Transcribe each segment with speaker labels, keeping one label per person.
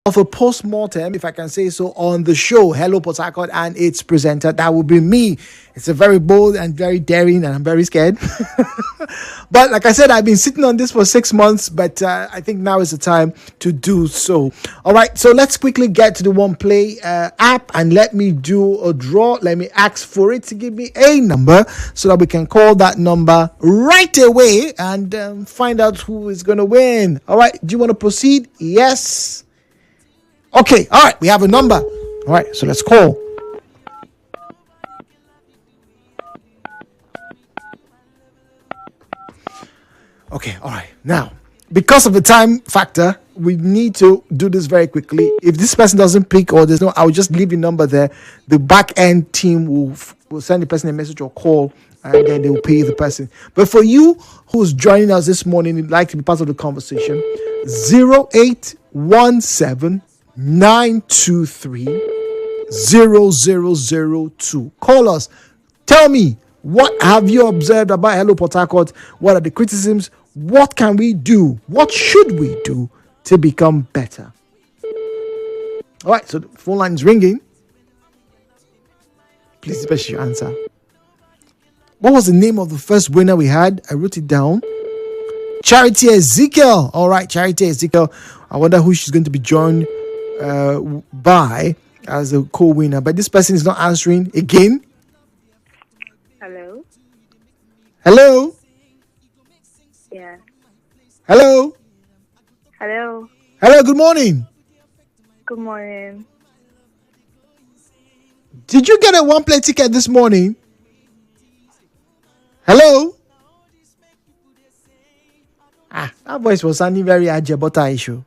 Speaker 1: of a post-mortem, if I can say so, on the show Hello Port Harcourt and its presenter. That will be me. It's a very bold and very daring, and I'm very scared. But like I said, I've been sitting on this for 6 months, but I think now is the time to do so. All right, so let's quickly get to the One Play app and let me do a draw. Let me ask for it to give me a number so that we can call that number right away and find out who is going to win. All right, do you want to proceed? Yes. Okay, all right, we have a number. All right, so let's call. Okay, all right. Now, because of the time factor, we need to do this very quickly. If this person doesn't pick or there's no, I'll just leave the number there. The back end team will send the person a message or call, and then they will pay the person. But for you who's joining us this morning, you'd like to be part of the conversation, 0817 923 0002. Call us. Tell me, what have you observed about Hello Port Harcourt? What are the criticisms? What can we do? What should we do to become better? All right, so the phone line is ringing. Please special your answer. What was the name of the first winner we had? I wrote it down. Charity Ezekiel. All right, Charity Ezekiel. I wonder who she's going to be joined by as a co-winner. But this person is not answering again.
Speaker 2: Hello?
Speaker 1: Hello?
Speaker 2: Yeah.
Speaker 1: Hello?
Speaker 2: Hello?
Speaker 1: Hello, good morning.
Speaker 2: Good morning.
Speaker 1: Did you get a one-play ticket this morning? Hello? That voice was sounding very Ajabota issue.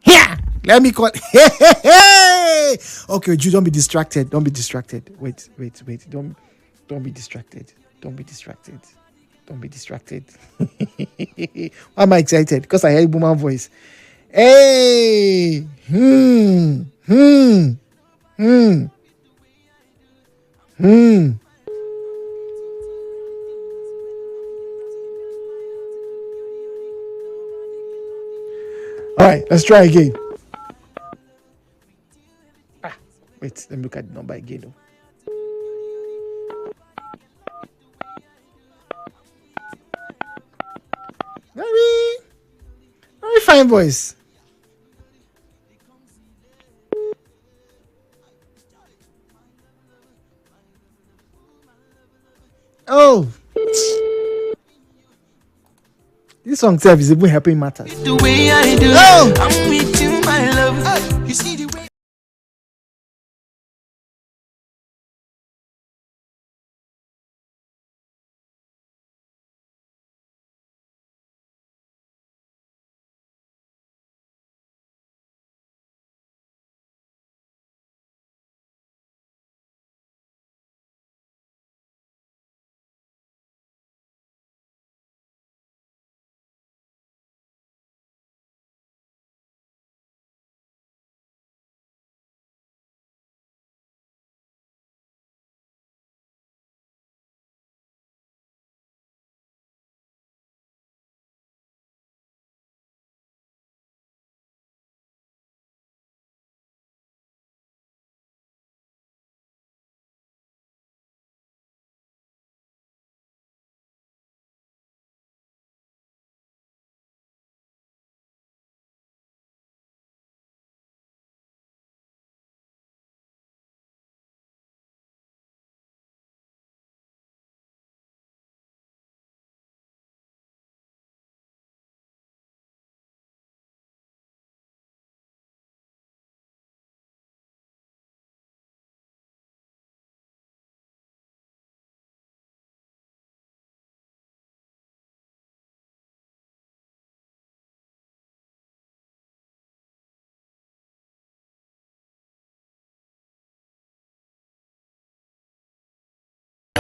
Speaker 1: Yeah, let me call. Hey. Okay, Jude, don't be distracted. Don't be distracted. Wait. Don't be distracted. Don't be distracted. Don't be distracted. Why am I excited? Because I heard woman voice. Hey. All right, let's try again. Wait, let me look at the number again. Though. Very fine voice. Oh. This song itself is even helping matters. The way I do. Oh. I'm with you, my love. You see the way.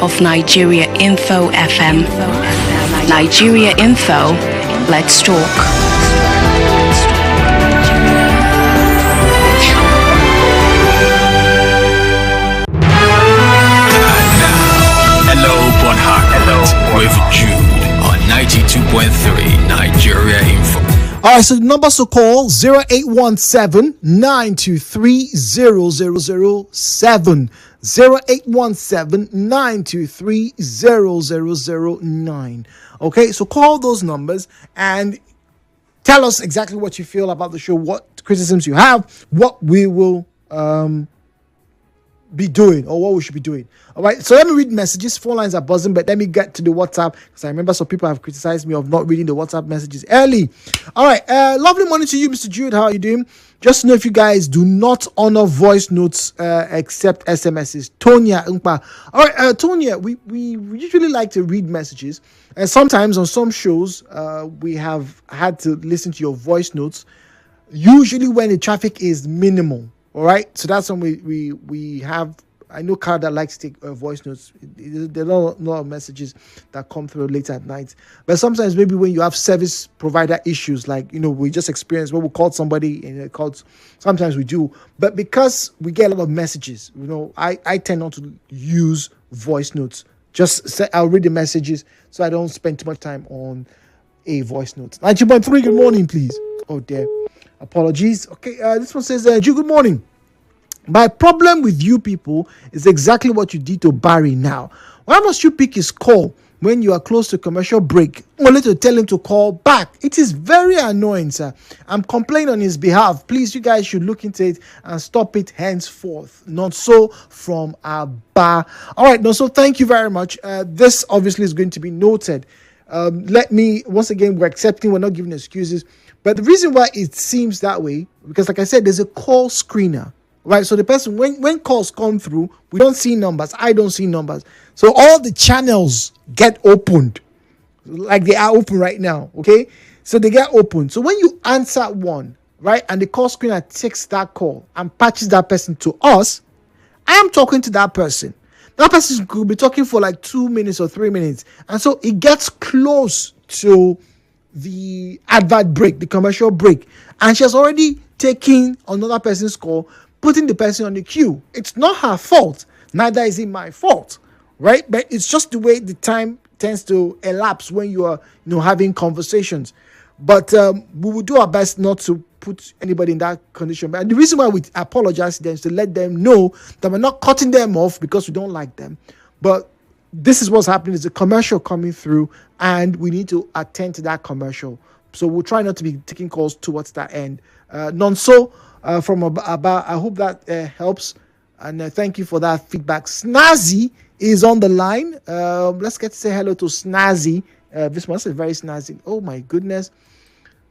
Speaker 3: Of Nigeria Info FM. Nigeria Info, let's talk.
Speaker 4: Hello, Port Harcourt with Jude on 92.3 Nigeria Info.
Speaker 1: All right, so the numbers to call 0817-923-0007. 0817-923-0009. Okay, so call those numbers and tell us exactly what you feel about the show, what criticisms you have, what we will be doing or what we should be doing. All right, so let me read messages. Phone lines are buzzing, but let me get to the WhatsApp because I remember some people have criticized me of not reading the WhatsApp messages early. All right, lovely morning to you, Mr. Jude. How are you doing? Just know if you guys do not honor voice notes except SMSs. Tonya Nkpa. All right, Tonya, we usually like to read messages. And sometimes on some shows, we have had to listen to your voice notes, usually when the traffic is minimal. All right, so that's when we have. I know Carl that likes to take voice notes. There are a lot of messages that come through late at night. But sometimes maybe when you have service provider issues, like, we just experienced when we called somebody and it called, sometimes we do. But because we get a lot of messages, I tend not to use voice notes. Just say I'll read the messages so I don't spend too much time on a voice note. 90.3, good morning, please. Oh, dear. Apologies. Okay, this one says, Jude, good morning. My problem with you people is exactly what you did to Barry now. Why must you pick his call when you are close to commercial break, only to tell him to call back? It is very annoying, sir. I'm complaining on his behalf. Please, you guys should look into it and stop it henceforth. Not so from Abba. All right, no, so thank you very much. This obviously is going to be noted. Let me, once again, we're accepting, we're not giving excuses. But the reason why it seems that way, because like I said, there's a call screener. Right, so the person, when calls come through, we don't see numbers. I don't see numbers. So all the channels get opened, like they are open right now, okay? So they get opened. So when you answer one, right, and the call screener takes that call and patches that person to us, I am talking to that person. That person could be talking for like 2 minutes or 3 minutes. And so it gets close to the advert break, the commercial break. And she has already taken another person's call, putting the person on the queue. It's not her fault. Neither is it my fault, right? But it's just the way the time tends to elapse when you are, having conversations. But we will do our best not to put anybody in that condition. But the reason why we apologize to them is to let them know that we're not cutting them off because we don't like them. But this is what's happening. There's a commercial coming through, and we need to attend to that commercial. So we'll try not to be taking calls towards that end. From about, I hope that helps, and thank you for that feedback. Snazzy is on the line. Let's get to say hello to Snazzy. This one is very snazzy. Oh my goodness,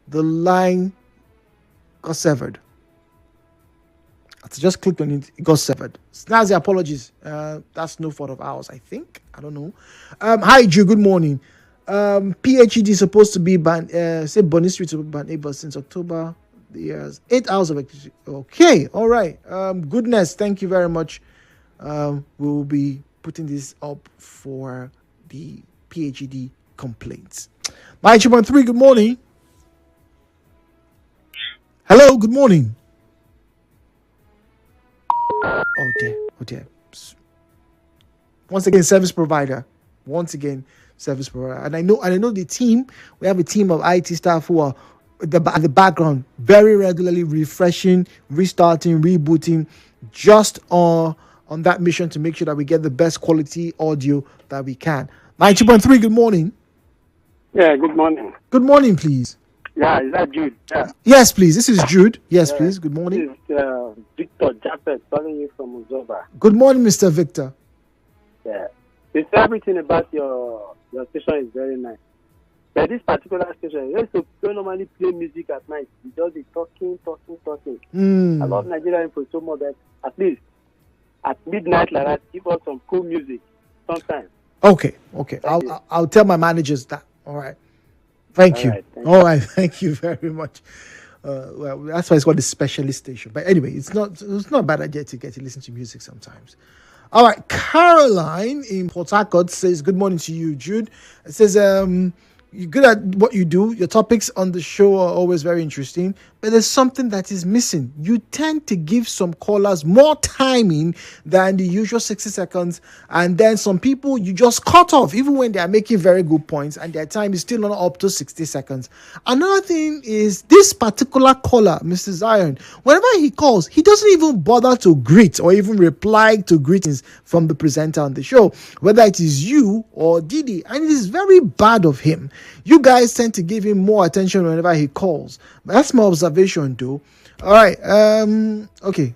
Speaker 1: the line got severed. I just clicked on it, it got severed. Snazzy, apologies. That's no fault of ours, I think. I don't know. Hi, Jude. Good morning. PhD is supposed to be banned. Say Bonnie Street to be banned, but since October. Years 8 hours of activity. Okay, all right. Goodness, thank you very much. We'll be putting this up for the PhD complaints. My 3, good morning. Hello, good morning. Oh dear. Once again, service provider. And I know the team. We have a team of IT staff who are at the background, very regularly refreshing, restarting, rebooting, just on that mission to make sure that we get the best quality audio that we can. 90.3, good morning.
Speaker 5: Yeah, good morning.
Speaker 1: Good morning, please.
Speaker 5: Yeah, is that Jude? Yeah.
Speaker 1: Yes, please. This is Jude. Yes, please. Good morning.
Speaker 5: This is Victor Japet calling you from Uzoba.
Speaker 1: Good morning, Mr. Victor.
Speaker 5: Yeah. It's everything about your station is very nice. But this particular station, you don't normally play music at night. You just be talking. I love Nigeria info so much that at least at midnight like that, give us some cool music sometimes.
Speaker 1: Okay. I'll tell my managers that. All right. Thank you. All right. Thank you very much. Well, that's why it's called the specialist station. But anyway, it's not a bad idea to get to listen to music sometimes. All right. Caroline in Port Harcourt says, good morning to you, Jude. It says, you're good at what you do. Your topics on the show are always very interesting. but there's something that is missing. You tend to give some callers more timing than the usual 60 seconds, and then some people you just cut off even when they are making very good points and their time is still not up to 60 seconds. Another thing is this particular caller, Mr. Zion, whenever he calls, he doesn't even bother to greet or even reply to greetings from the presenter on the show, whether it is you or Didi, and it is very bad of him. You guys tend to give him more attention whenever he calls. That's my observation, though. All right. Okay.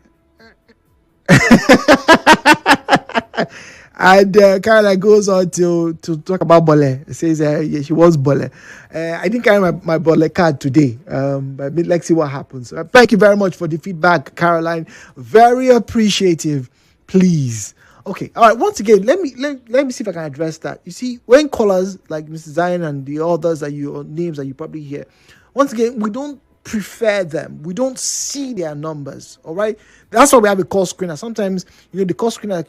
Speaker 1: And Caroline goes on to talk about Bole. It says yeah, she wants Bole. I didn't carry my Bole card today. But let's see what happens. Thank you very much for the feedback, Caroline. Very appreciative. Please. Okay. All right. Once again, let me see if I can address that. You see, when callers like Mr. Zion and the others that names that you probably hear, once again, we don't prefer them. We don't see their numbers. All right. That's why we have a call screener. Sometimes, the call screener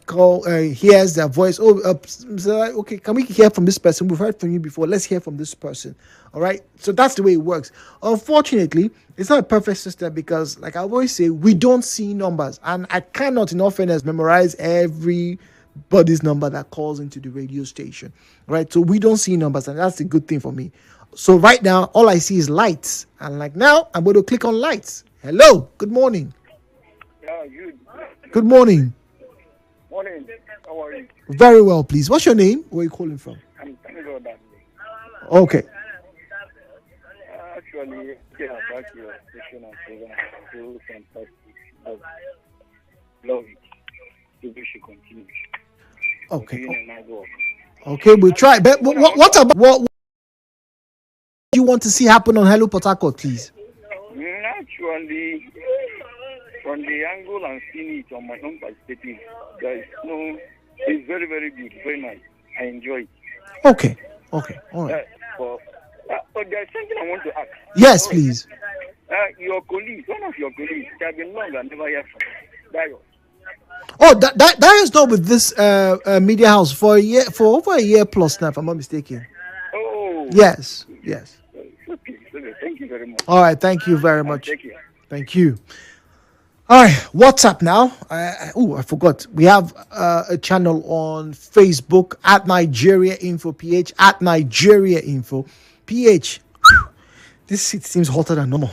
Speaker 1: hears their voice. Okay, can we hear from this person? We've heard from you before. Let's hear from this person. All right. So that's the way it works. Unfortunately, it's not a perfect system because, like I always say, we don't see numbers, and I cannot, in all fairness, memorize everybody's number that calls into the radio station. Right. So we don't see numbers, and that's a good thing for me. So right now, all I see is lights. And like now, I'm going to click on lights. Hello. Good morning.
Speaker 6: Yeah, Jude.
Speaker 1: Good morning.
Speaker 6: Morning. How are you?
Speaker 1: Very well, please. What's your name? Where are you calling from?
Speaker 6: I'm thank God that.
Speaker 1: Okay.
Speaker 6: Actually, yeah, back your station and program. So fantastic. Love it. Maybe she continues.
Speaker 1: Okay. Okay, we'll try. But what about what you want to see happen on Hello Port Harcourt, please?
Speaker 6: Actually, from the angle I'm seeing it on my own perspective, it's very, very good, very nice. I enjoy it.
Speaker 1: Okay, all right.
Speaker 6: But there's something I want to ask.
Speaker 1: Yes, please.
Speaker 6: Your colleague, one of your colleagues, they have been long and never heard from Dayo.
Speaker 1: Oh, that is not with this media house for over a year plus now, if I'm not mistaken.
Speaker 6: Oh.
Speaker 1: Yes.
Speaker 6: Okay. Thank you very much.
Speaker 1: All right, thank you very much.
Speaker 6: Take care.
Speaker 1: Thank you. All right, WhatsApp now. I forgot. We have a channel on Facebook at Nigeria Info PH, at Nigeria Info PH. Whew, this seat seems hotter than normal.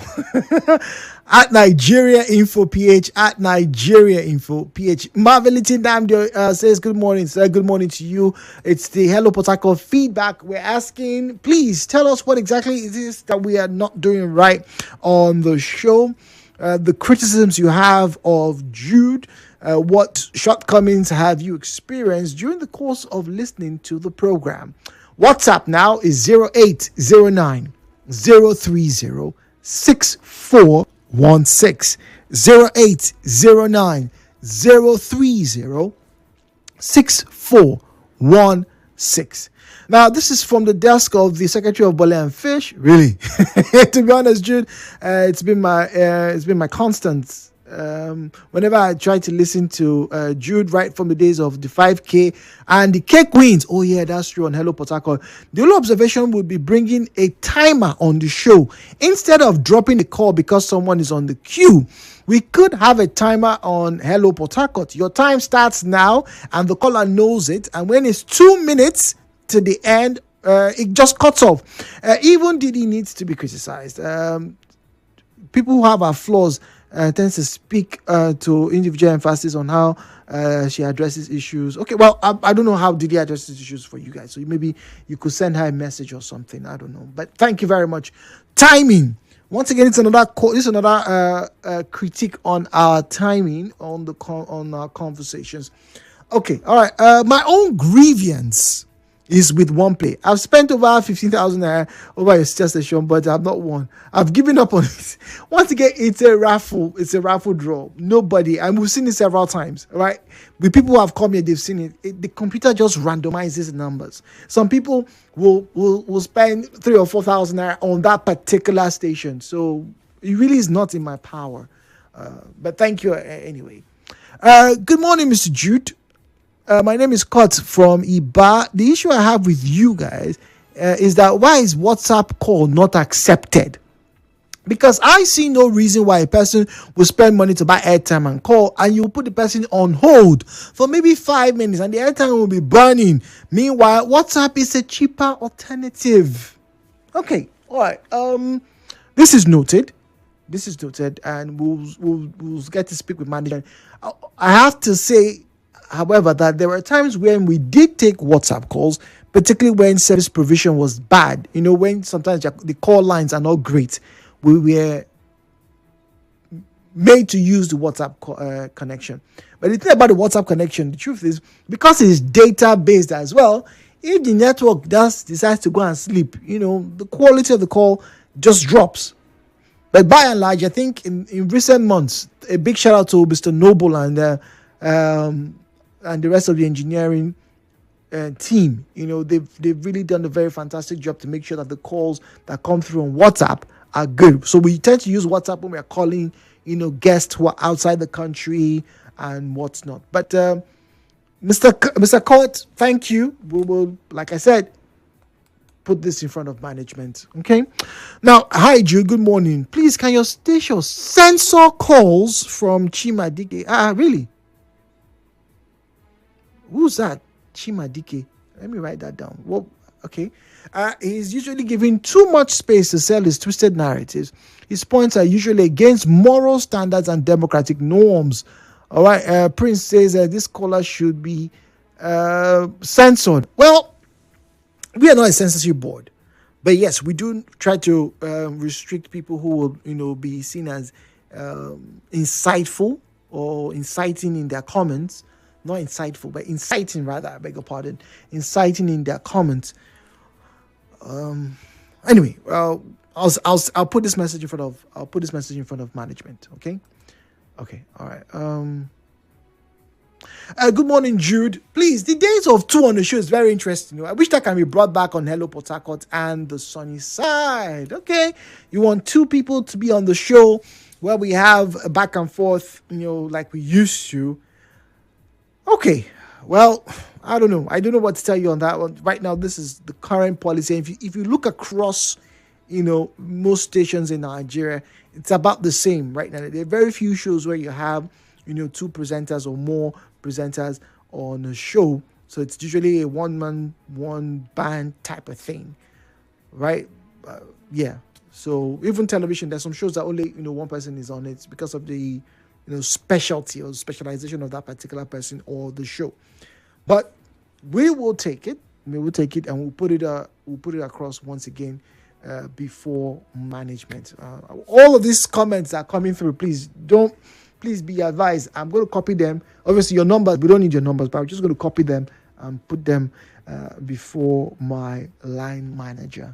Speaker 1: At Nigeria Info PH, at Nigeria Info PH. Marvelity Namdio says good morning, sir. Good morning to you. It's the Hello Port Harcourt feedback. We're asking, please tell us what exactly it is that we are not doing right on the show. The criticisms you have of Jude, what shortcomings have you experienced during the course of listening to the program? WhatsApp now is 0809 030 6416. 0809 030 6416. Now, this is from the desk of the Secretary of Bole and Fish. Really, to be honest, Jude, it's been my constant. Whenever I try to listen to Jude right from the days of the 5K and the cake wins. Oh yeah, that's true on Hello Port Harcourt. The only observation would be bringing a timer on the show instead of dropping the call because someone is on the queue. We could have a timer on Hello Port Harcourt. Your time starts now, and the caller knows it. And when it's 2 minutes to the end, it just cuts off. Even Didi needs to be criticized. People who have our flaws tends to speak to individual emphasis on how she addresses issues. Okay, well, I don't know how Didi addresses issues for you guys, so maybe you could send her a message or something. I don't know, but thank you very much. Timing. Once again, it's another critique on our timing on our conversations. Okay, all right. My own grievance is with one play. I've spent over 15,000 naira over a station, but I've not won. I've given up on it. Once again, it's a raffle. It's a raffle draw. Nobody, and we've seen it several times, right? The people who have come here, they've seen it. The computer just randomizes numbers. Some people will spend 3,000 or 4,000 naira on that particular station. So it really is not in my power. But thank you anyway. Good morning, Mr. Jude. My name is Kurt from Iba. The issue I have with you guys is that why is WhatsApp call not accepted? Because I see no reason why a person will spend money to buy airtime and call, and you put the person on hold for maybe 5 minutes and the airtime will be burning. Meanwhile, WhatsApp is a cheaper alternative. Okay, all right. This is noted. And we'll get to speak with management. I have to say, however, that there were times when we did take WhatsApp calls, particularly when service provision was bad. When sometimes the call lines are not great. We were made to use the WhatsApp connection. But the thing about the WhatsApp connection, the truth is, because it's data based as well, if the network decides to go and sleep, the quality of the call just drops. But by and large, I think in recent months, a big shout out to Mr. Noble and the rest of the engineering team. They've really done a very fantastic job to make sure that the calls that come through on WhatsApp are good. So we tend to use WhatsApp when we are calling, guests who are outside the country and whatnot. But Mr. Court, thank you. We will, like I said, put this in front of management. Okay. Now, hi Jude. Good morning. Please, can your station censor calls from Chimadike? Really? Who's that? Chimadike. Let me write that down. Well, okay. He's usually giving too much space to sell his twisted narratives. His points are usually against moral standards and democratic norms. All right. Prince says this caller should be censored. Well, we are not a censorship board, but yes, we do try to restrict people who will, be seen as insightful or inciting in their comments. Not insightful, but inciting rather. I beg your pardon. Inciting in their comments. Anyway, I'll put this message in front of management. Okay. All right. Good morning, Jude. Please, the days of two on the show is very interesting. I wish that can be brought back on Hello Port Harcourt and the sunny side. Okay, you want two people to be on the show where we have a back and forth, like we used to. Okay, well, I don't know. I don't know what to tell you on that one. Right now, this is the current policy. If you look across, most stations in Nigeria, it's about the same right now. There are very few shows where you have, two presenters or more presenters on a show. So it's usually a one-man, one-band type of thing, right? Yeah. So even television, there's some shows that only, one person is on it because of the specialty or specialization of that particular person or the show. But we will take it. And we'll put it across once again before management. All of these comments are coming through. Please be advised. I'm going to copy them. Obviously, your numbers, we don't need your numbers, but I'm just going to copy them and put them before my line manager.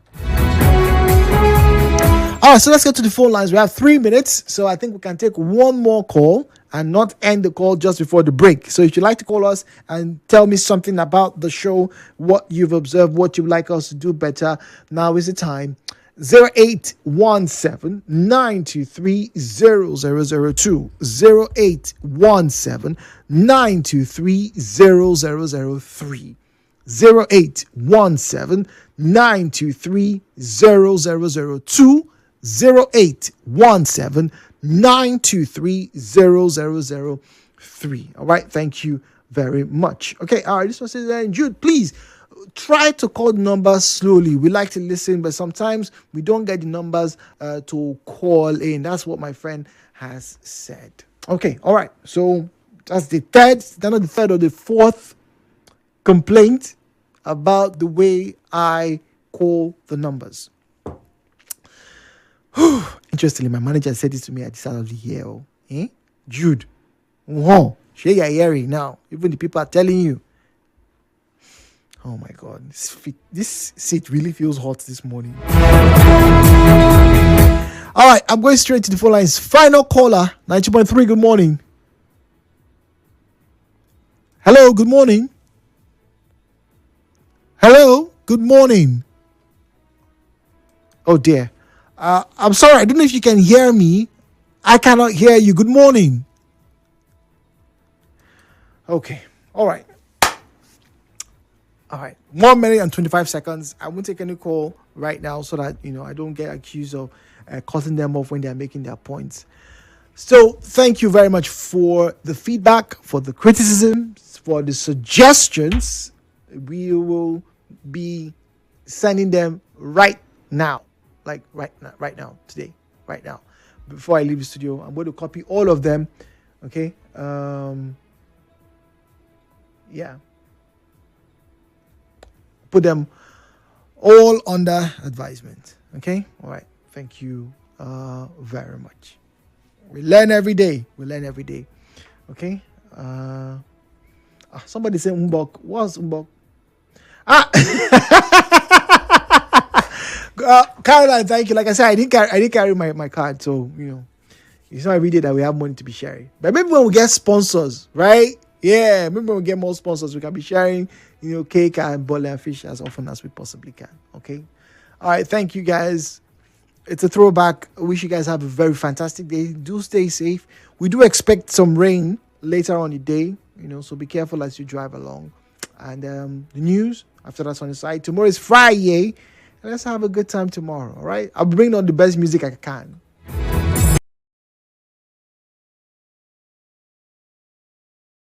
Speaker 1: All right, so let's get to the phone lines. We have 3 minutes, so I think we can take one more call and not end the call just before the break. So if you'd like to call us and tell me something about the show, what you've observed, what you'd like us to do better, now is the time. 0817 923 0002 0817 923 0003 0817 923 0002 0817 923 0003. All right, thank you very much. Okay, all right, this one says, Jude, please try to call numbers slowly. We like to listen, but sometimes we don't get the numbers to call in. That's what my friend has said. Okay, all right. So that's the third or the fourth complaint about the way I call the numbers. Interestingly, my manager said this to me at the start of the year. Jude, share your hearing now. Even the people are telling you. Oh my God, this seat really feels hot this morning. All right, I'm going straight to the phone lines. Final caller, 90.3, good morning. Hello, good morning. Hello, good morning. Oh dear. I'm sorry, I don't know if you can hear me. I cannot hear you. Good morning. Okay, all right. All right, 1 minute and 25 seconds. I won't take any call right now so that, I don't get accused of cutting them off when they are making their points. So thank you very much for the feedback, for the criticisms, for the suggestions. We will be sending them right now, like right now, today, right now. Before I leave the studio, I'm going to copy all of them. Okay. Yeah. Put them all under advisement. Okay. All right. Thank you very much. We learn every day. Okay. Somebody said Umbok. What's Umbok? Caroline, thank you. Like I said, I didn't carry my card, so it's not every day that we have money to be sharing. But maybe when we get sponsors, right? Yeah, maybe when we get more sponsors, we can be sharing, cake and bowl and fish as often as we possibly can. Okay. All right. Thank you, guys. It's a throwback. I wish you guys have a very fantastic day. Do stay safe. We do expect some rain later on the day, so be careful as you drive along. And the news after that's on the side. Tomorrow is Friday. Let's have a good time tomorrow. All right. I'll bring on the best music I can.